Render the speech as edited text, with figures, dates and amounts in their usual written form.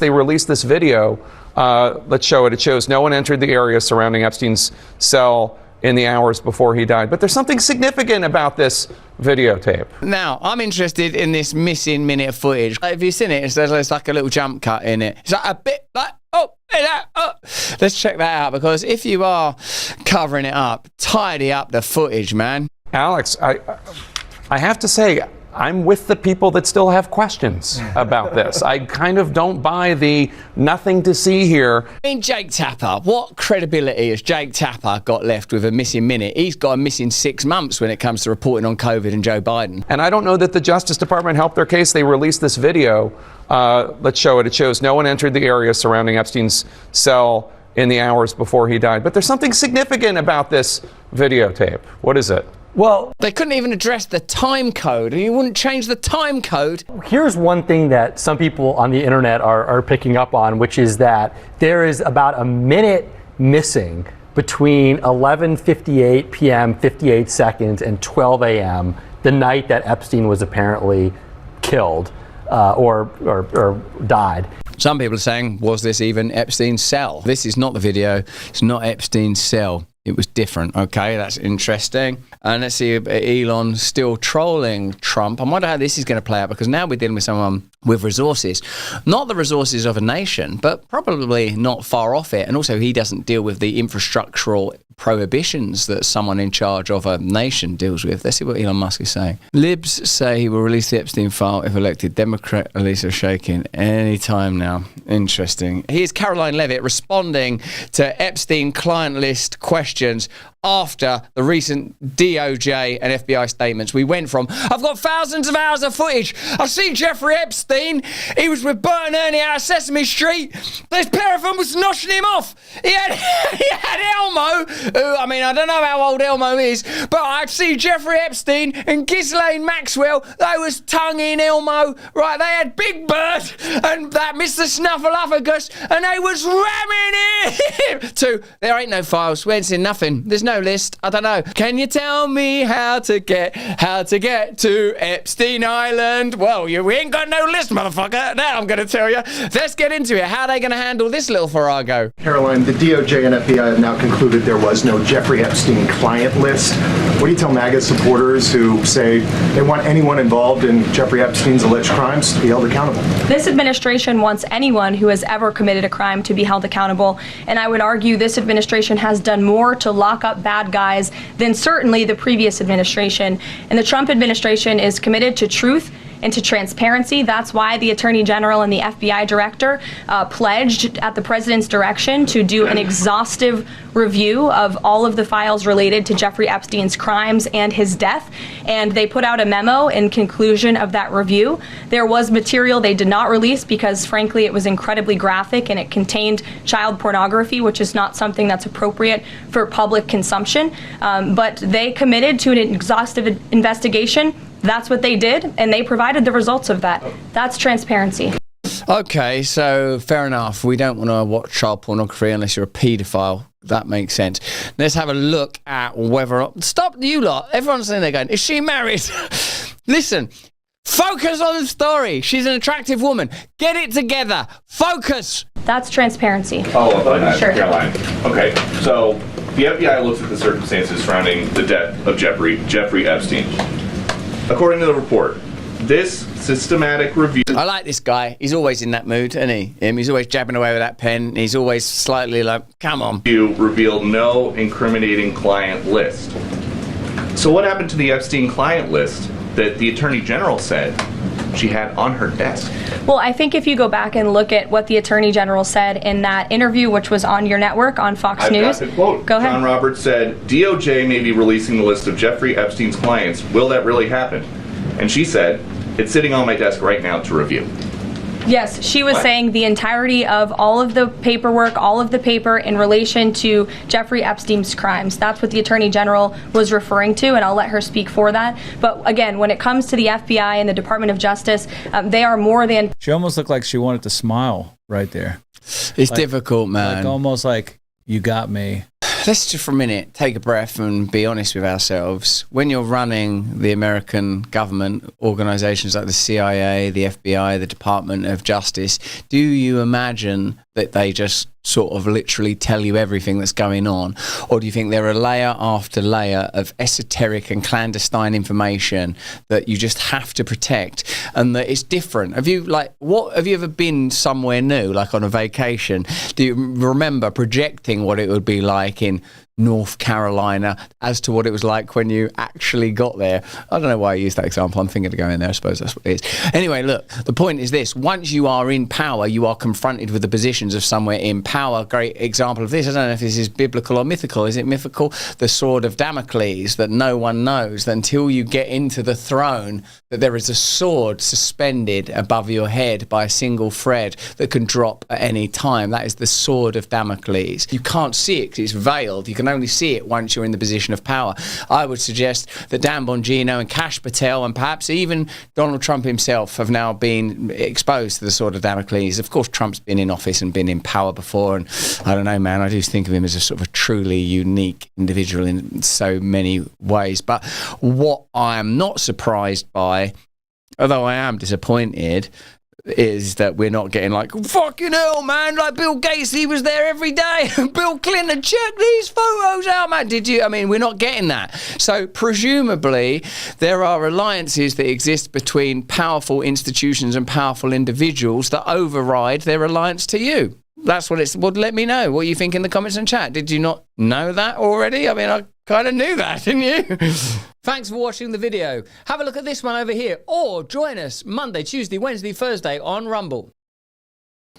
They released this video. Let's show it. It shows no one entered the area surrounding Epstein's cell in the hours before he died. But there's something significant about this videotape. Now, I'm interested in this missing minute footage. Have you seen it? There's like a little jump cut in it. It's like a bit like, oh. Let's check that out, because if you are covering it up, tidy up the footage, man. Alex, I have to say, I'm with the people that still have questions about this. I kind of don't buy the nothing to see here. I mean, Jake Tapper, what credibility has Jake Tapper got left with a missing minute? He's got a missing 6 months when it comes to reporting on COVID and Joe Biden. And I don't know that the Justice Department helped their case. They released this video. Let's show it. It shows no one entered the area surrounding Epstein's cell in the hours before he died. But there's something significant about this videotape. What is it? Well, they couldn't even address the time code. You wouldn't change the time code. Here's one thing that some people on the internet are picking up on, which is that there is about a minute missing between 11:58 p.m. 58 seconds and 12 a.m. the night that Epstein was apparently killed or died. Some people are saying, was this even Epstein's cell? This is not the video. It's not Epstein's cell. It was different. Okay, that's interesting. And let's see, Elon still trolling Trump. I wonder how this is going to play out, because now we're dealing with someone with resources. Not the resources of a nation, but probably not far off it. And also, he doesn't deal with the infrastructural prohibitions that someone in charge of a nation deals with. Let's see what Elon Musk is saying. Libs say he will release the Epstein file if elected. Democrat Elisa shaking any time now. Interesting. Here's Caroline Levitt responding to Epstein client list questions after the recent DOJ and FBI statements. We went from, I've got thousands of hours of footage. I've seen Jeffrey Epstein. He was with Bert and Ernie out of Sesame Street. This pair of them was noshing him off. He had Elmo, who, I mean, I don't know how old Elmo is, but I'd see Jeffrey Epstein and Ghislaine Maxwell. They was tonguing Elmo. Right, they had Big Bird and that Mr. Snuffleupagus, and they was ramming him to, there ain't no files. We ain't seen nothing. There's no list. I don't know. Can you tell me how to get to Epstein Island? Well, we ain't got no list, motherfucker. Now I'm going to tell you. Let's get into it. How are they going to handle this little farrago? Caroline, the DOJ and FBI have now concluded there was no Jeffrey Epstein client list. What do you tell MAGA supporters who say they want anyone involved in Jeffrey Epstein's alleged crimes to be held accountable? This administration wants anyone who has ever committed a crime to be held accountable, and I would argue this administration has done more to lock up bad guys than certainly the previous administration. And the Trump administration is committed to truth and to transparency. That's why the Attorney General and the FBI Director pledged at the President's direction to do an exhaustive review of all of the files related to Jeffrey Epstein's crimes and his death. And they put out a memo in conclusion of that review. There was material they did not release because, frankly, it was incredibly graphic and it contained child pornography, which is not something that's appropriate for public consumption. But they committed to an exhaustive investigation. That's what they did, and they provided the results of that. That's transparency. Okay, so fair enough. We don't want to watch child pornography unless you're a paedophile. That makes sense. Let's have a look at whether... Stop, you lot. Everyone's sitting there going, is she married? Listen, focus on the story. She's an attractive woman. Get it together. Focus. That's transparency. Follow up on that, Sure. Caroline. Okay, so the FBI looks at the circumstances surrounding the death of Jeffrey Epstein. According to the report, this systematic review... I like this guy. He's always in that mood, isn't he? He's always jabbing away with that pen. He's always slightly like, come on. ...you revealed no incriminating client list. So what happened to the Epstein client list that the Attorney General said she had on her desk? Well, I think if you go back and look at what the Attorney General said in that interview, which was on your network on Fox News. I've got the quote. Go ahead. John Roberts said, DOJ may be releasing the list of Jeffrey Epstein's clients. Will that really happen? And she said, it's sitting on my desk right now to review. Yes, she was saying the entirety of all of the paperwork, all of the paper in relation to Jeffrey Epstein's crimes. That's what the Attorney General was referring to, and I'll let her speak for that. But again, when it comes to the FBI and the Department of Justice, they are more than... She almost looked like she wanted to smile right there. It's difficult, man. Like almost like, you got me. let's just for a minute take a breath and be honest with ourselves. When you're running the American government, organizations like the CIA, the FBI, the Department of Justice, do you imagine that they just sort of literally tell you everything that's going on? Or do you think there are layer after layer of esoteric and clandestine information that you just have to protect, and that it's different? Have you ever been somewhere new, like on a vacation? Do you remember projecting what it would be like in North Carolina as to what it was like when you actually got there? I don't know why I used that example. I'm thinking of going there. I suppose that's what it is. Anyway, look, the point is this. Once you are in power, you are confronted with the positions of somewhere in power. Great example of this. I don't know if this is biblical or mythical. Is it mythical? The sword of Damocles, that no one knows that until you get into the throne, that there is a sword suspended above your head by a single thread that can drop at any time. That is the sword of Damocles. You can't see it because it's veiled. You can only see it once you're in the position of power. I would suggest that Dan Bongino and Kash Patel and perhaps even Donald Trump himself have now been exposed to the sword of Damocles. Of course, Trump's been in office and been in power before, and I don't know, man, I do think of him as a sort of a truly unique individual in so many ways. But what I am not surprised by, although I am disappointed, is that we're not getting like, fucking hell, man, like Bill Gates, he was there every day. Bill Clinton, check these photos out, man. Did you? I mean, we're not getting that. So presumably there are alliances that exist between powerful institutions and powerful individuals that override their alliance to you. That's what it's. Well, let me know what you think in the comments and chat. Did you not know that already? I mean, I kind of knew that, didn't you? Thanks for watching the video. Have a look at this one over here, or join us Monday, Tuesday, Wednesday, Thursday on Rumble.